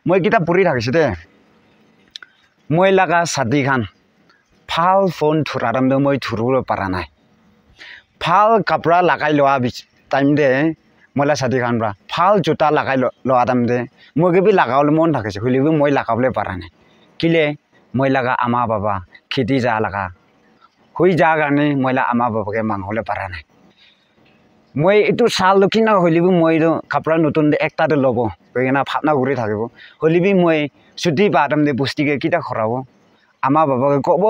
মই কিতাপ পঢ়ি থাকিছোঁ দে মই লাগা ছাতি খান ভাল ফোন থুৰাৰামদে মই থুৰিব পৰা নাই ভাল কাপোৰ লাগাই লোৱা টাইম দে মইলা ছাতি খান পৰা ভাল জোতা লাগাই লোৱা টাইম দে মই কিবি লাগাবলৈ মন থাকিছে হ'লেও মই লাগাবলৈ পৰা নাই কিলে মই লাগা আমা বাবা খেতি যা লাগা হৈ যা কাৰণে মইলা আমা বাবাকে মাংসলে পৰা নাই মই এইটো চাল কিনা হ'লেও মই কাপোৰ নতুন একটাতে ল'ব গৈ ভাবনা ঘূৰি থাকিব হ'লেও মই ছুটি পাম দে বস্তিকে কিটা খৰাব আমা বাবাকে ক'ব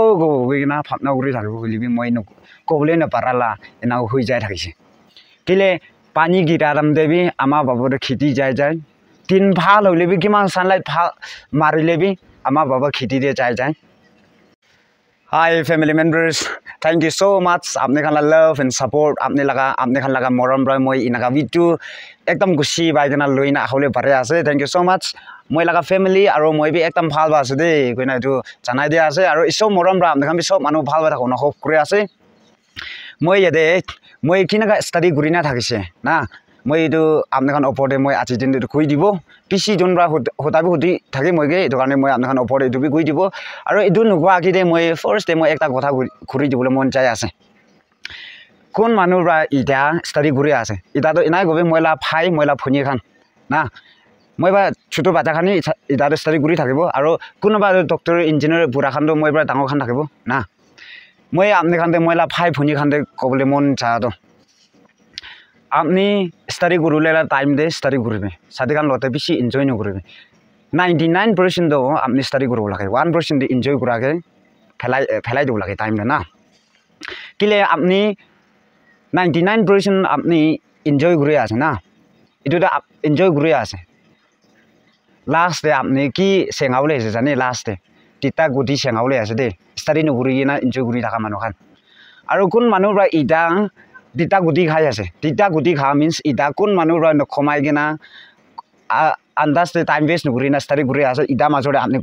গৈ ভাবনা ঘূৰি থাকিব হ'লেও মই ক'বলৈ নাপাৰালা এনা হৈ যাই থাকিছে কেলে পানী গিটাৰাম দেবি আমা বাবাৰে খেতি যায় যায় তিন ভাল হ'লেও কিমান ছানলাইট ভাল মাৰিলেবি আমা বাবা খেতি দিয়ে যায় Hi family members, thank you so much. आपने खाना love and support आपने खाना लगा मरम ब्राय मोई इनका वीडियो एकदम खुशी बाइक ना लोइना आखोले भरे आसे thank you so much. मोई लगा family आरो मोई भी एकदम भाल बासे दे कोई ना जो चनाई दे आसे आरो इसो मरम ब्राय आपने खान भी सब मानो भाल बात को ना होप करे आसे मोई ये दे मोई किना का study गुरीना था किसे ना मोई तो आपने खान ऊपर दे मोई आज दिन दे कोई दिबो पिसी जोन ब्रा होता भी होती थाके मोई के तो कारण मोई आपने खान ऊपर दे भी कोई दिबो आरो इदु नुवा कि दे मोई first दे मोई एक ता कथा घुरी दिबले मन चाय आसे কোন মানুহ ব্রা ইটা স্টাডি ঘুরে আছে ইটা তো ইনাই গবে ময়লা ফাই ময়লা ফনি খান না মই বা ছোট বাচ্চা খানি ইটা স্টাডি ঘুরি থাকিব আৰু কোনবা ডক্টৰ ইঞ্জিনিয়াৰ বুঢ়া খান মই ব্ৰা ডাঙৰ খান থাকিব না মই আপনি খানতে ময়লা ফাই ফনি খানতে কবলে মন চায় তো আপনি স্টাডি করলে টাইম দে স্টাডি করবে সাথে কান লতে বেশি এনজয় নকরবে 99% দো আপনি স্টাডি করব লাগে 1% এনজয় করাকে ফেলাই দিব লাগে টাইম না কিলে আপনি 99% আপনি এনজয় করে আছে না এটুটা এনজয় করে আছে লাস্ট দে আপনি কি সেঙাবলে আছে জানি লাস্ট দে তিতা গুটি সেঙাবলে আছে দে স্টাডি নকরি না এনজয় করে থাকা মানুহ খান আৰু কোন মানুহ বা ইটা তিতা গুটি খাই আছে তিতা গুটি খা মিন্স ইটা কোন মানুহ ৰ নখমাই কিনা আন্দাজ টাইম ওয়েস্ট নকৰি না স্টাডি কৰি আছে ইটা মাজৰে আপনি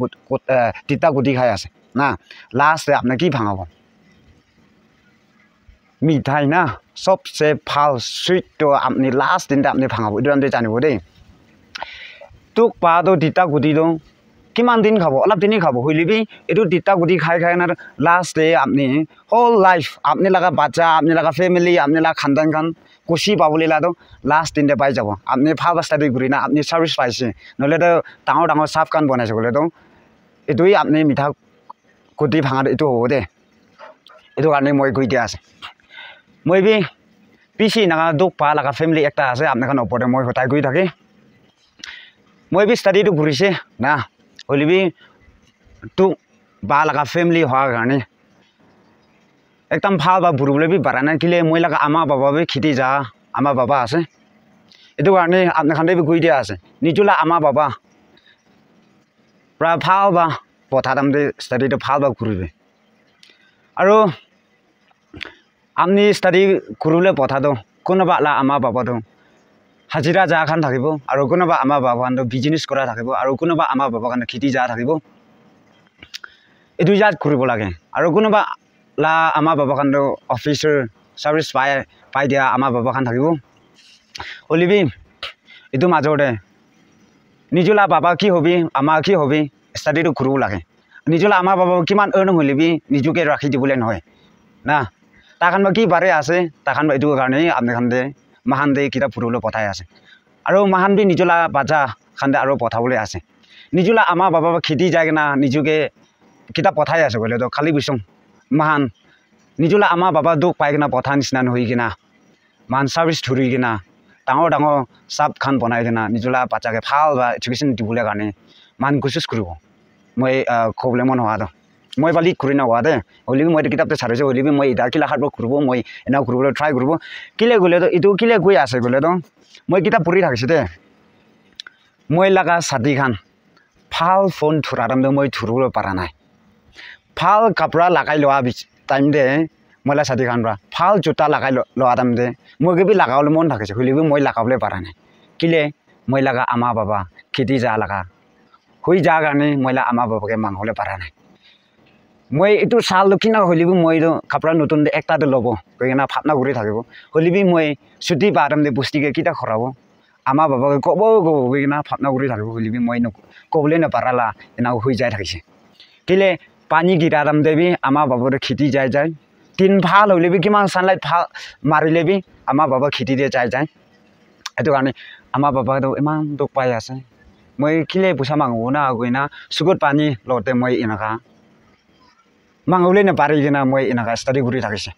তিতা গুটি খাই আছে না লাস্ট আপনি কি ভাঙাব মিঠাই না সবচেয়ে ভাল সুইট তো আপনি লাস্ট দিনটা আপনি ভাঙাব এইটো আমি জানিব দেই তোক পাতো তিতা গুটি দো কিমান দিন খাব অলপ দিনই খাব হইলিবি এটো তিতা গুটি খাই না লাস্ট ডে আপনি হোল লাইফ আপনি লাগা বাচ্চা আপনি লাগা ফ্যামিলি আপনি লাগা খানদান খান খুশি পাবলে লাদো লাস্ট দিন দে পাই যাব আপনি ভাল স্টাডি করি না আপনি সার্ভিস পাইছে নলে তো ডাঙৰ ডাঙৰ সাফ কান বনাইছে বলে তো এটোই আপনি মিঠা গুটি ভাঙা এটো হ'ব দে এটো কাৰণে মই কই দিয়া আছে মই বি পিছি না দুখ পা লাগা ফ্যামিলি একটা আছে আপনি খান ওপৰতে মই হতাই গই থাকে মই বি স্টাডি তো ঘুরিছে না হলিবি তো বা লাগা ফ্যামিলি হওয়ার কারণে একদম ভাল বা বুড়বলে বি বাড়া না কিলে মই লাগা আমা বাবা বি খেতি যা আমা বাবা আছে এটো কারণে আপনি খান বি কই দিয়া আছে নিজলা আমা বাবা প্রায় ভাল বা পথা দাম দে স্টাডি তো ভাল বা ঘুরিবে আৰু আপনি স্টাডি ঘুরলে পথা দো কোনবা লা আমা বাবা দো হাজিরা যা খান থাকিব আৰু কোনবা আমা বাবা খান বিজনেস কৰা থাকিব আৰু কোনবা আমা বাবা খান খেতি যা থাকিব এটো জাত কৰিব লাগে আৰু কোনবা লা আমা বাবা খান অফিসাৰ সার্ভিস পাই দিয়া আমা বাবা খান থাকিব হলিবি এটো মাজতে নিজলা বাবা কি হবি আমা কি হবি স্টাডি তো কৰিব লাগে নিজলা আমা বাবা কিমান আৰ্ন হলিবি নিজকে ৰাখি দিবলে নহয় না তাখান কি বাৰে আছে তাখান এটো কাৰণে আপনি খান দে মাহান দে কিতা ফুৰলৈ পঠাই আছে আৰু মাহান বি নিজলা বাজা খান্দে আৰু পঠাবলৈ আছে নিজলা আমা বাবা খেতি যায় না নিজকে কিতা পঠাই আছে বলে তো খালি বিচং মাহান নিজলা আমা বাবা দুখ পাই কিনা পঠা নিচিনা নহৈ কিনা মান সার্ভিস ধৰি কিনা ডাঙৰ ডাঙৰ সাপ খান বনাই কিনা নিজলা বাচ্চাকে ভাল বা এডুকেশ্যন দিবলৈ কাৰণে মান কোচিছ কৰিব মই ক'বলৈ মন হোৱা তো মই বালি ঘূৰি নোহোৱা দে হ'লেও মই কিতাপটো চাৰিছে হ'লেও মই ইটা কিলা খাব ঘূৰিব মই এনে ঘূৰিবলৈ ট্ৰাই কৰিব কিলে গ'লে তো এইটো কিলে গৈ আছে গ'লে তো মই কিতাপ পঢ়ি থাকিছোঁ দে মই লাগা ছাতি খান ভাল ফোন থুৰাৰামদে মই থুৰিব পৰা নাই ভাল কাপোৰ লাগাই লোৱা টাইম দে মইলা ছাতি খান পৰা ভাল জোতা লাগাই লোৱা টাইম দে মই কিবি লাগাবলৈ মন থাকিছে হ'লেও মই লাগাবলৈ পৰা নাই কিলে মই লাগা আমা বাবা খেতি যা লাগা হৈ যা কাৰণে মইলা আমা বাবাকে মাংসলে পৰা নাই মই এইটো চাল কিনা হ'লেও মই কাপোৰ নতুন একটাতে ল'ব গৈ ভাবনা ঘূৰি থাকিব হ'লেও মই ছুটি পাম দে বস্তিকে কিটা খৰাব আমা বাবা কব না ফাপনা ঘুরি থাকবো হইলিবি মই কবলে নাপারালা এনাও হয়ে যায় থাকিছে কিলে পানি গিরারাম দেবি আমা বাবার খেতি যায় তিন ভাল হইলেবি কিমান সানলাইট ভাল মারিলেবি আমা বাবা খেতি দিয়ে যায় এটো কারণে আমা বাবা তো ইমান দুখ পাই আছে মই কিলে পয়সা মাংগো না গইনা সুগত পানি লতে মই এনাকা মাংগলে না পারি কিনা মই এনাকা স্টাডি ঘুরি থাকিছে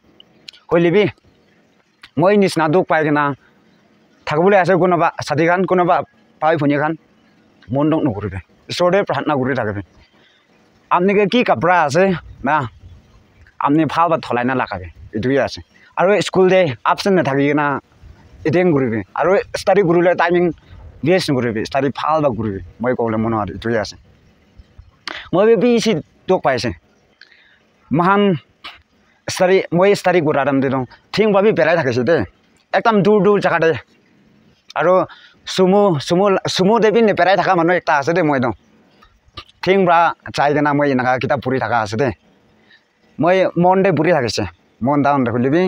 হইলিবি মই নিচনা দুখ পাই কিনা থাকবলে আছে কোনোবা সাথী খান কোনোবা পাই ভনী খান মন দক নকরিবে ঈশ্বরে প্রার্থনা ঘুরি থাকবে আপনি কি কাপড়া আছে না আপনি ভাল বা থলাইনা লাগাবে এটুই আছে আর স্কুল দে আপসেন্ট না থাকি না এটিএম ঘুরিবে আর স্টাডি ঘুরিলে টাইমিং বেস্ট ঘুরিবে স্টাডি ভাল বা ঘুরিবে মই কবলে মনে আর এটুই আছে মই বেশি দুখ পাইছে মহান মই স্টাডি ঘুরাদাম দিন ঠিক ভাবি বেড়াই থাকিছে দে একদম দূর জায়গা দে আর সুমু দেবী নেপেরাই থাকা মানুষ একটা আছে দে মই ঠিক বা চাই কিনা মই এনেকা কিতাপ পড়ি থাকা আছে দে মই মন দে বুড়ি থাকিছে মন দাউন দেখলিবি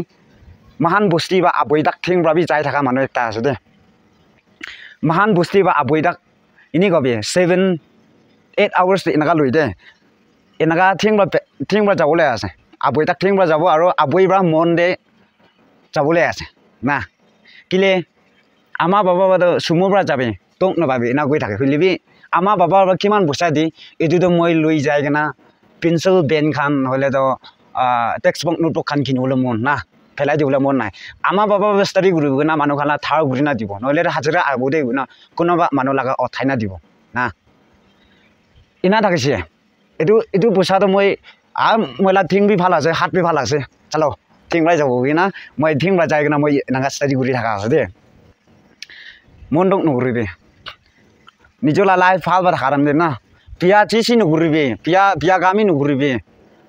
মহান বস্তি বা আবৈদাক ঠিক ভাবি চাই থাকা মানুষ একটা আছে দে মহান বস্তি বা আবৈদাক ইনি কবি 7-8 hours এনেকা লই দে এনেকা ঠিক বা যাবলে আছে আবৈদাক ঠিক বা যাব আর আবৈবা মন দে যাবলে আছে না কিলে আমা বাবা সুমুরা যাবে তোক নাপাবি এনা গৈ থাকে হইলিবি আমা বাবা কিমান বসা দি এটো মই লই যাই কিনা পেন্সিল পেন খান হলে তো টেক্সট বুক নোটবুক খান কিনিবলে মন না ফেলাই দিবলে মন নাই আমা বাবা স্টাডি ঘুরিব না মানুহ খানা থাৰ ঘুরি না দিব নহলে হাজিরা আবো দে না কোনোবা মানুহ লাগা অথাই না দিব না ইনা থাকিছে এটো পইচাটো মই মইলা থিং বি ভাল আছে হাত বি ভাল আছে চলো থিং বাই যাব না মই থিং বা যাই কিনা মই এনেকা স্টাডি ঘুরি থাকা আছে দে মন দক নকরিবে নিজলা লাইফ ভাল বা থাকারাম দে না পিয়া চিসি নকরিবে পিয়া গামি নকরিবে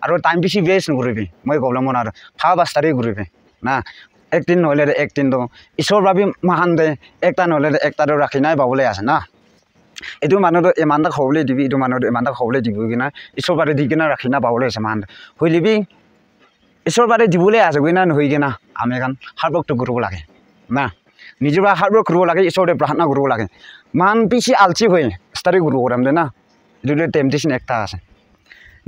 আর টাইম বেশি বেস্ট নকরিবে মই কবলে মন আর ভাল বা স্টাডি ঘুরিবে না একদিন নহলে একদিন তো ঈশ্বর ভাবি মহান দে একটা নহলে একটা রাখি নাই পাবলে আছে না এটো মানুষ ইমানটা খবলে দিবি এটো মানুষ ইমানটা খবলে দিব কিনা ঈশ্বর বারে দি কিনা রাখি না পাবলে আছে মহান হইলিবি ঈশ্বর বারে দিবলে আছে কিনা নহই কিনা আমি এখন হার্ডওয়ার্কটো করব লাগে না নিজের হার্ডওয়ার্ক করব লাগে ঈশ্বরে প্রার্থনা করব লাগে মান পিছি আলচি হয়ে স্টাডি করব করাম দে না এটো টেম্পটেশন একটা আছে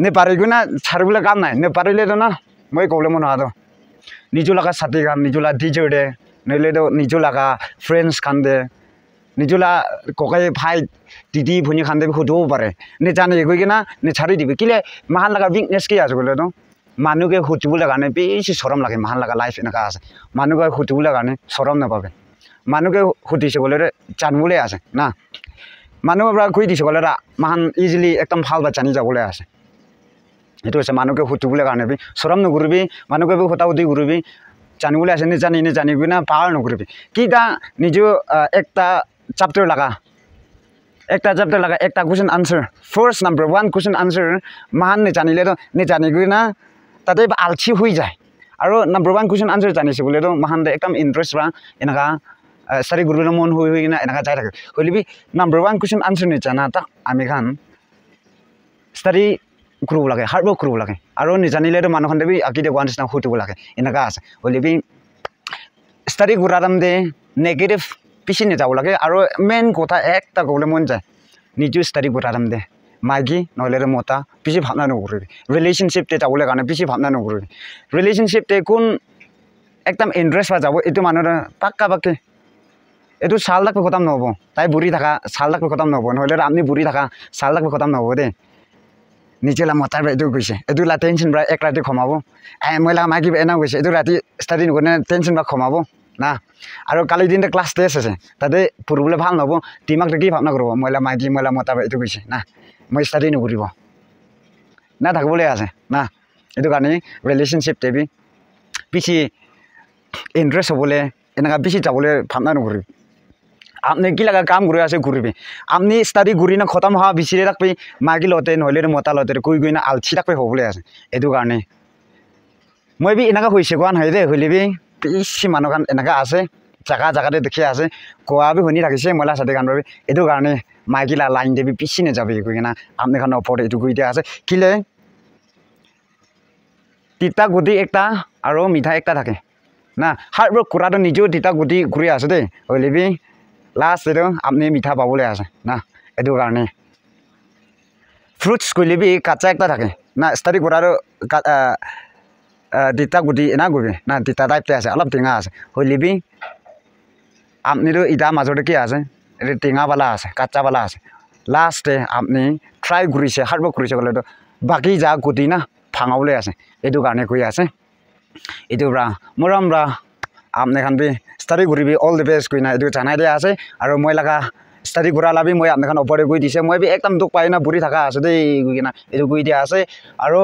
নে পারিগো না ছাড়বলে কাম নাই নে পারিলে তো না মই কবলে মন হাতো নিজো লাগা সাথী খান নিজলা টিচার দে নইলে তো নিজো লাগা ফ্রেন্ডস খান দে নিজলা ককাই ভাই দিদি ভনী খান দে খুদব পারে নে জানে গই কিনা নে ছাড়ি দিবি কিলে মাহান লাগা উইকনেস কি আছে বলে তো মানুষকে খুঁজবলে কাৰণে বেশি সৰম লাগে মাহান লাগা লাইফ এনেকা আছে মানুষকে খুঁজবলে কাৰণে সরম নাপাবে মানুষকে খুঁটিছে বলে জানবলে আছে না মানুষরা খুঁজি দিছে বলে মাহান ইজিলি একদম ভাল বা জানি যাবলে আছে এটো হচ্ছে মানুষকে খুঁজবলে কাৰণে সরম নকরিবি মানুষকে খুঁটাখুটি করবি জানিবলে আছে জানিবি না পাওয়ার নকরিবি কিটা নিজ একটা চ্যাপ্টার লাগা একটা question answer first number 1 question answer মাহান জানিলে তো জানিবি না তাতে আলচি হয়ে যায় আর নাম্বার 1 কোশ্চেন আনসার জানিছে বলে তো মাহান একদম ইন্টারেস্ট বা এনেকা স্টাডি করবলে মন হয়ে কিনা এনেকা যাই থাকে হইলিবি নাম্বার 1 কোশ্চেন আনসার নিজানা তাক আমি খান স্টাডি করব লাগে হার্ডওয়ার্ক করব লাগে আর নিজানিলে তো মানুষ খান আঁকি দেখুৱা নিচিনা সুধিব লাগে এনেকা আছে হইলিবি স্টাডি করাদাম দে নেগেটিভ পিছি নেযাব লাগে আর মেইন কথা একটা কবলে মন যায় নিজে স্টাডি করাদাম দে মাইকি নহলে মতা পিছি ভাবনা নকরিবি রিলেশনশিপতে যাবলে কাৰণে পিছি ভাবনা নকরিবি রিলেশনশিপতে কোন একদম ইন্টারেস্ট বা যাব এটো মানুষ পাক্কা পাক্কি এটো সাল লাখ খতম নহব তাই বুড়ি থাকা সাল লাখ খতম নহব নহলে আপনি বুড়ি থাকা সাল লাখ খতম নহব দে নিজেলা মতার এটো গৈছে এটো লা টেনশন বা এক রাতে কমাব মইলা মাইকি এনা গৈছে এটো রাতে স্টাডি নকরে টেনশন বা কমাব না আর কালি দিনটা ক্লাস টেস্ট আছে তাতে পড়বলে ভাল নহব দিমাগটা কি ভাবনা করব মইলা মাইকি মইলা মতার এটো গৈছে না মই স্টাডি নকরিব না থাকবলে আছে না এটো কারণে রিলেশনশিপ টেবি পিছি ইন্টারেস্ট হবলে এনেকা বেশি যাবলে ভাবনা নকরিবি আপনি কি লাগা কাম করে আছে ঘুরবি আপনি স্টাডি ঘুরি না খতম হওয়া বিচিরে রাখবি মাগি লতে নহলে মতা লতে কই না আলচি রাখবি হবলে আছে এটো কারণে মই বি এনেকা হয়েছে কোৱা নহয় দে হইলিবি বেশি মানুহ খান এনেকা আছে জায়গাতে দেখি আছে কোৱা বি শুনি থাকিছে মইলা সাথে গান পাবি এটো কারণে মাইকিলা লাইন দেবি পিছি নেযাবি কই কিনা আপনি খান ওপর এটো কই দিয়া আছে কিলে তিতা গুটি একটা আর মিঠা একটা থাকে না হার্ডওয়ার্ক করাটো নিজেও তিতা গুটি ঘুরি আছে দে হইলিবি লাষ্ট এইটো আপুনি মিঠা পাবলৈ আছে না এইটো কাৰণে ফ্ৰুটছ কৰিলেবি কাঁচা একটা থাকে না ষ্টাডি কৰাৰো তিতা গুটি না গুবি না তিতা টাইপতে আছে অলপ টেঙা আছে হলিবি আপনিতো ইটা মাজতে কি আছে এইটো টেঙাবালা আছে কাঁচাবালা আছে লাষ্টে আপনি ট্ৰাই কৰিছে হাৰ্ড ৱৰ্ক কৰিছে ক'লেতো বাকী যা গুটি না ভাঙাবলৈ আছে এইটো কাৰণে কৈ আছে এইটো ৰা মৰম ৰা আপনি খান বি ষ্টাডি কৰিবি অল দ্য বেষ্ট কৈ না এইটো জানাই দিয়া আছে আৰু মই লগা ষ্টাডি কৰা লাবি মই আপনাৰ ওপৰতে কৈ দিছে মই বি একদম দুখ পাই না বুঢ়ী থকা আছে দেই কৈ কিনা এইটো কৈ দিয়া আছে আৰু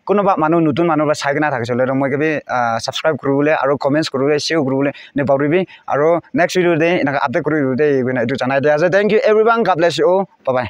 কোনোবা মানুহ নতুন মানুহ বা চাই কিনা থাকিছিলে মই কিবি ছাবস্ক্ৰাইব কৰিবলৈ আৰু কমেণ্টছ কৰিবলৈ শ্বেয়াৰ কৰিবলৈ নেপাহৰিবি আৰু নেক্সট ভিডিঅ'তে এনেকৈ আপডেট কৰি দেই এইটো জানাই দিয়া আছে thank you everyone God bless you bye by